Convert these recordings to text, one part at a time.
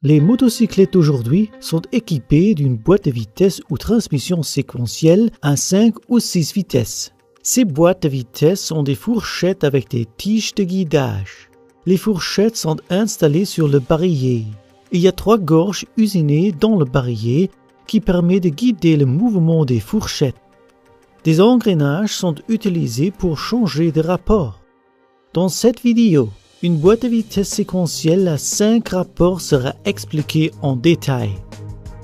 Les motocyclettes d'aujourd'hui sont équipées d'une boîte de vitesses ou transmission séquentielle à 5 ou 6 vitesses. Ces boîtes de vitesses ont des fourchettes avec des tiges de guidage. Les fourchettes sont installées sur le barillet. Il y a 3 gorges usinées dans le barillet qui permet de guider le mouvement des fourchettes. Des engrenages sont utilisés pour changer de rapport. Dans cette vidéo, une boîte de vitesse séquentielle à 5 rapports sera expliquée en détail.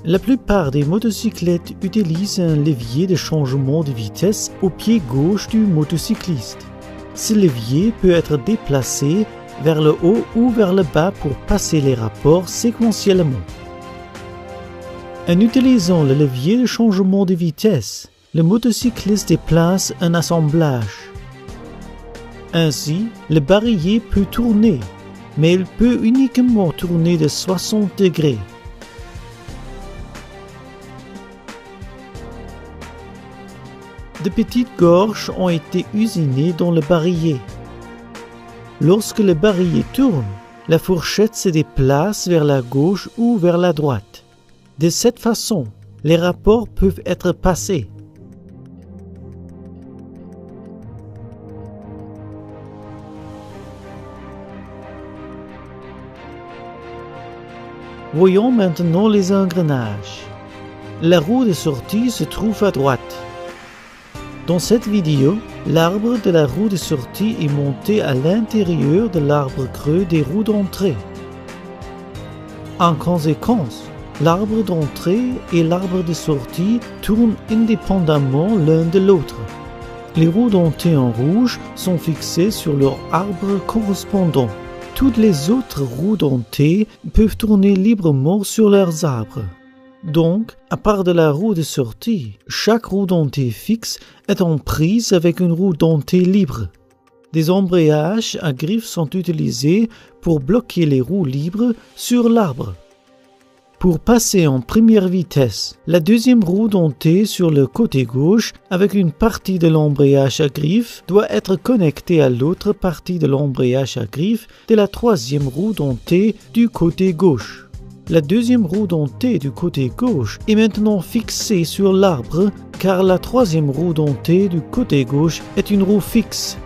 La plupart des motocyclettes utilisent un levier de changement de vitesse au pied gauche du motocycliste. Ce levier peut être déplacé vers le haut ou vers le bas pour passer les rapports séquentiellement. En utilisant le levier de changement de vitesse, le motocycliste déplace un assemblage. Ainsi, le barillet peut tourner, mais il peut uniquement tourner de 60 degrés. De petites gorges ont été usinées dans le barillet. Lorsque le barillet tourne, la fourchette se déplace vers la gauche ou vers la droite. De cette façon, les rapports peuvent être passés. Voyons maintenant les engrenages. La roue de sortie se trouve à droite. Dans cette vidéo, l'arbre de la roue de sortie est monté à l'intérieur de l'arbre creux des roues d'entrée. En conséquence, l'arbre d'entrée et l'arbre de sortie tournent indépendamment l'un de l'autre. Les roues dentées en rouge sont fixées sur leur arbre correspondant. Toutes les autres roues dentées peuvent tourner librement sur leurs arbres. Donc, à part de la roue de sortie, chaque roue dentée fixe est en prise avec une roue dentée libre. Des embrayages à griffes sont utilisés pour bloquer les roues libres sur l'arbre. Pour passer en première vitesse, la deuxième roue dentée sur le côté gauche avec une partie de l'embrayage à griffes doit être connectée à l'autre partie de l'embrayage à griffes de la troisième roue dentée du côté gauche. La deuxième roue dentée du côté gauche est maintenant fixée sur l'arbre car la troisième roue dentée du côté gauche est une roue fixe.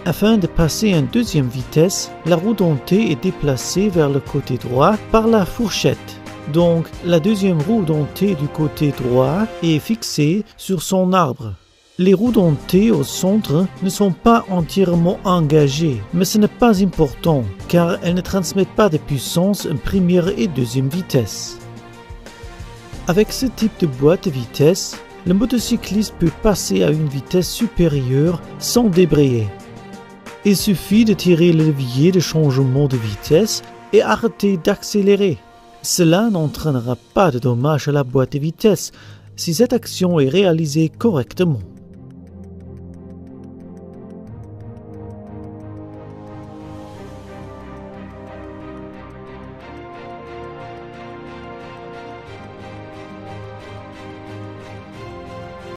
Afin de passer en deuxième vitesse, la roue dentée est déplacée vers le côté droit par la fourchette. Donc, la deuxième roue dentée du côté droit est fixée sur son arbre. Les roues dentées au centre ne sont pas entièrement engagées, mais ce n'est pas important, car elles ne transmettent pas de puissance en première et deuxième vitesse. Avec ce type de boîte de vitesse, le motocycliste peut passer à une vitesse supérieure sans débrayer. Il suffit de tirer le levier de changement de vitesse et arrêter d'accélérer. Cela n'entraînera pas de dommages à la boîte de vitesse si cette action est réalisée correctement.